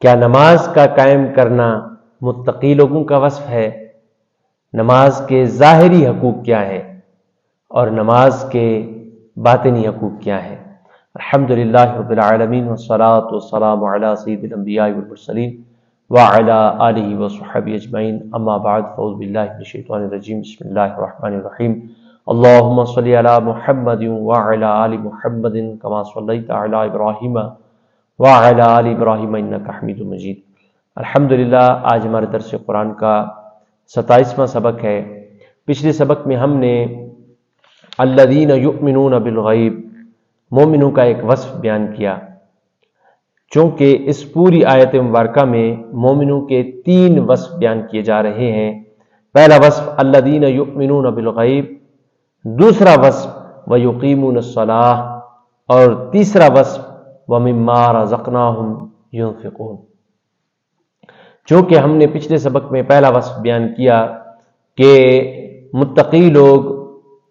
کیا نماز کا قائم کرنا متقی لوگوں کا وصف ہے؟ نماز کے ظاہری حقوق کیا ہے اور نماز کے باطنی حقوق کیا ہے؟ الحمدللہ رب العالمین والصلاة والسلام علی سید الانبیاء والمرسلین وعلی آلہ وصحبہ اجمعین، اما بعد، فاعوذ باللہ من الشیطان الرجیم، بسم اللہ الرحمن الرحیم۔ اللہم صلی علی محمد وعلی آل محمد کما صلیت علی ابراہیم وعلی آل ابراہیم انک حمید مجید۔ الحمدللہ آج ہمارے درس قرآن کا 27واں سبق ہے۔ پچھلے سبق میں ہم نے الذین یؤمنون بالغیب، مومنوں کا ایک وصف بیان کیا۔ چونکہ اس پوری آیت مبارکہ میں مومنوں کے 3 وصف بیان کیے جا رہے ہیں۔ پہلا وصف الذین یؤمنون بالغیب، دوسرا وصف ویقیمون الصلاۃ، اور تیسرا وصف ومما رزقناہم ينفقون۔ چونکہ ہم نے پچھلے سبق میں پہلا وصف بیان کیا کہ متقی لوگ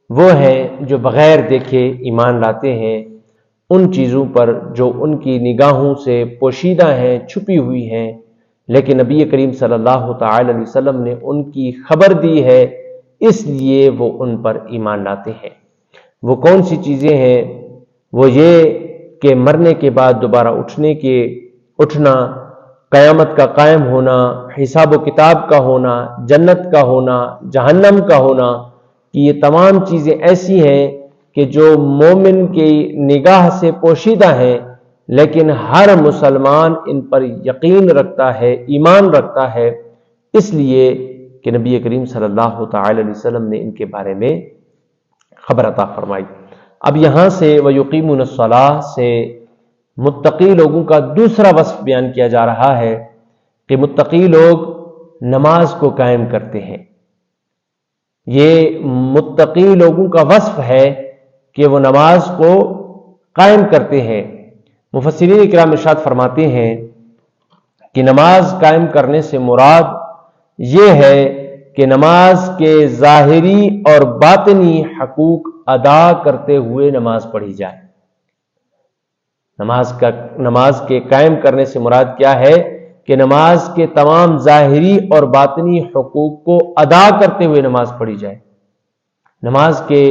وہ ہیں جو بغیر دیکھے ایمان لاتے ہیں ان چیزوں پر جو ان کی نگاہوں سے پوشیدہ ہیں، چھپی ہوئی ہیں، لیکن نبی کریم صلی اللہ تعالی علیہ وسلم نے ان کی خبر دی ہے، اس لیے وہ ان پر ایمان لاتے ہیں۔ وہ کون سی چیزیں ہیں؟ وہ یہ کہ مرنے کے بعد دوبارہ اٹھنا، قیامت کا قائم ہونا، حساب و کتاب کا ہونا، جنت کا ہونا، جہنم کا ہونا، کہ یہ تمام چیزیں ایسی ہیں کہ جو مومن کی نگاہ سے پوشیدہ ہیں، لیکن ہر مسلمان ان پر یقین رکھتا ہے، ایمان رکھتا ہے، اس لیے کہ نبی کریم صلی اللہ تعالی علیہ وسلم نے ان کے بارے میں خبر عطا فرمائی۔ اب یہاں سے وَيُقِيمُونَ الصَّلَاةَ سے متقی لوگوں کا دوسرا وصف بیان کیا جا رہا ہے کہ متقی لوگ نماز کو قائم کرتے ہیں۔ یہ متقی لوگوں کا وصف ہے کہ وہ نماز کو قائم کرتے ہیں۔ مفسرین اکرام ارشاد فرماتے ہیں کہ نماز قائم کرنے سے مراد یہ ہے کہ نماز کے ظاہری اور باطنی حقوق ادا کرتے ہوئے نماز پڑھی جائے۔ نماز کے قائم کرنے سے مراد کیا ہے کہ نماز کے تمام ظاہری اور باطنی حقوق کو ادا کرتے ہوئے نماز پڑھی جائے۔ نماز کے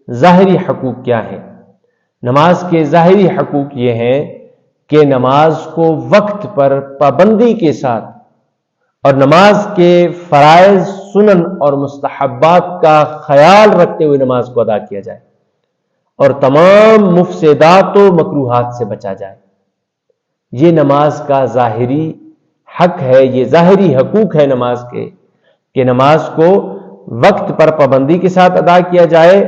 ظاہری حقوق کیا ہیں؟ نماز کے ظاہری حقوق یہ ہیں کہ نماز کو وقت پر پابندی کے ساتھ اور نماز کے فرائض، سنن اور مستحبات کا خیال رکھتے ہوئے نماز کو ادا کیا جائے اور تمام مفسدات و مکروہات سے بچا جائے۔ یہ نماز کا ظاہری حق ہے، یہ ظاہری حقوق ہے نماز کے، کہ نماز کو وقت پر پابندی کے ساتھ ادا کیا جائے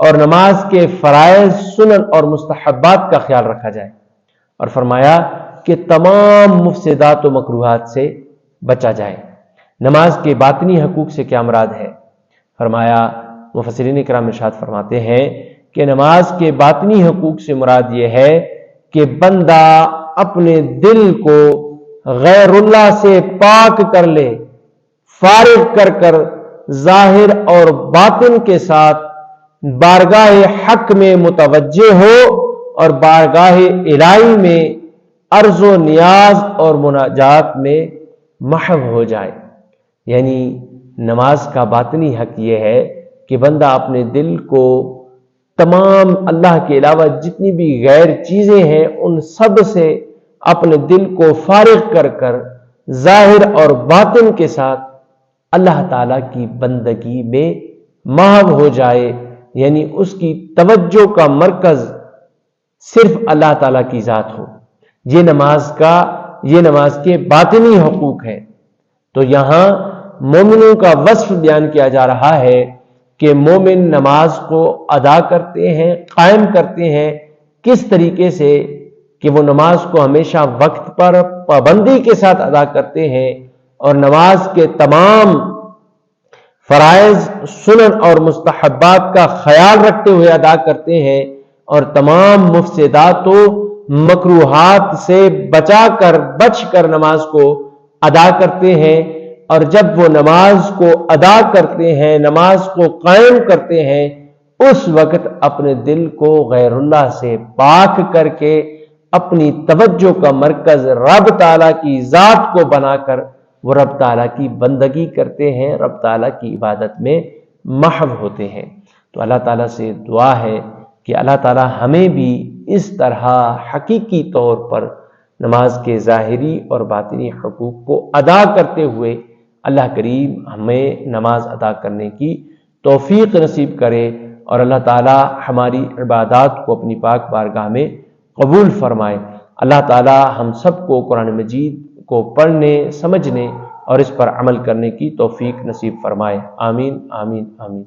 اور نماز کے فرائض، سنن اور مستحبات کا خیال رکھا جائے، اور فرمایا کہ تمام مفسدات و مکروہات سے بچا جائے۔ نماز کے باطنی حقوق سے کیا مراد ہے؟ فرمایا، مفسرین کرام ارشاد فرماتے ہیں کہ نماز کے باطنی حقوق سے مراد یہ ہے کہ بندہ اپنے دل کو غیر اللہ سے پاک کر لے، فارغ کر ظاہر اور باطن کے ساتھ بارگاہ حق میں متوجہ ہو اور بارگاہ الہی میں عرض و نیاز اور مناجات میں محو ہو جائے۔ یعنی نماز کا باطنی حق یہ ہے کہ بندہ اپنے دل کو تمام اللہ کے علاوہ جتنی بھی غیر چیزیں ہیں ان سب سے اپنے دل کو فارغ کر ظاہر اور باطن کے ساتھ اللہ تعالیٰ کی بندگی میں محو ہو جائے، یعنی اس کی توجہ کا مرکز صرف اللہ تعالیٰ کی ذات ہو۔ یہ نماز کے باطنی حقوق ہیں۔ تو یہاں مومنوں کا وصف بیان کیا جا رہا ہے کہ مومن نماز کو ادا کرتے ہیں، قائم کرتے ہیں، کس طریقے سے کہ وہ نماز کو ہمیشہ وقت پر پابندی کے ساتھ ادا کرتے ہیں اور نماز کے تمام فرائض، سنن اور مستحبات کا خیال رکھتے ہوئے ادا کرتے ہیں اور تمام مفسدات و مکروہات سے بچ کر نماز کو ادا کرتے ہیں۔ اور جب وہ نماز کو ادا کرتے ہیں، نماز کو قائم کرتے ہیں، اس وقت اپنے دل کو غیر اللہ سے پاک کر کے اپنی توجہ کا مرکز رب تعالیٰ کی ذات کو بنا کر وہ رب تعالیٰ کی بندگی کرتے ہیں، رب تعالیٰ کی عبادت میں محو ہوتے ہیں۔ تو اللہ تعالیٰ سے دعا ہے کہ اللہ تعالیٰ ہمیں بھی اس طرح حقیقی طور پر نماز کے ظاہری اور باطنی حقوق کو ادا کرتے ہوئے اللہ کریم ہمیں نماز ادا کرنے کی توفیق نصیب کرے، اور اللہ تعالیٰ ہماری عبادات کو اپنی پاک بارگاہ میں قبول فرمائے۔ اللہ تعالیٰ ہم سب کو قرآن مجید کو پڑھنے، سمجھنے اور اس پر عمل کرنے کی توفیق نصیب فرمائے۔ آمین آمین آمین۔